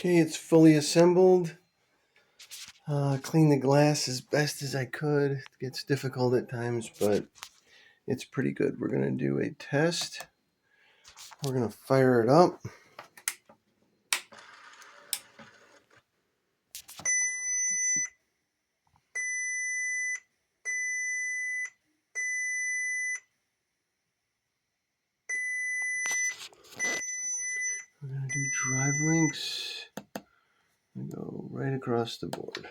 Okay, it's fully assembled. Cleaned the glass as best as I could. It gets difficult at times, but it's pretty good. We're going to do a test. We're going to fire it up. We're going to do drive links and go right across the board.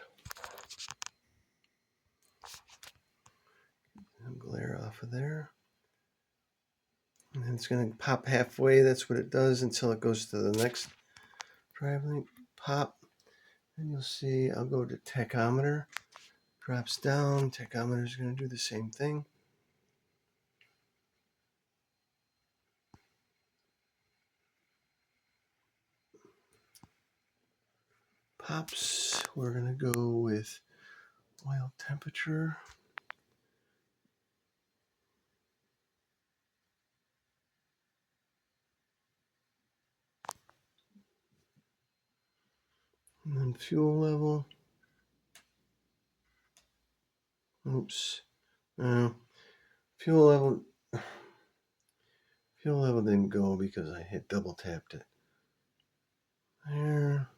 And glare off of there. And then it's going to pop halfway. That's what it does until it goes to the next drive link. Pop. And you'll see I'll go to tachometer. Drops down. Tachometer is going to do the same thing. Pops. We're going to go with oil temperature. And then fuel level. Oops. Fuel level. Fuel level didn't go because I hit double tapped it. There.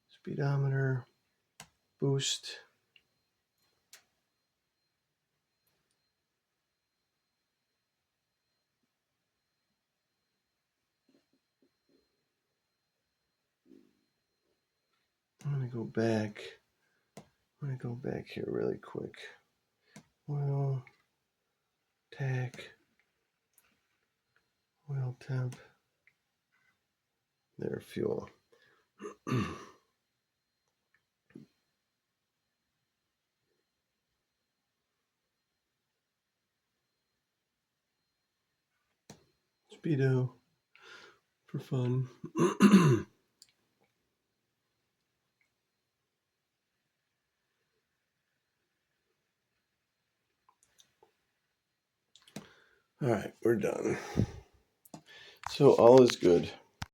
Speedometer. Boost. I'm going to go back. I'm going to go back here really quick. Oil. Tack. Oil temp. There, fuel. Speedo for fun. All right, we're done. So all is good.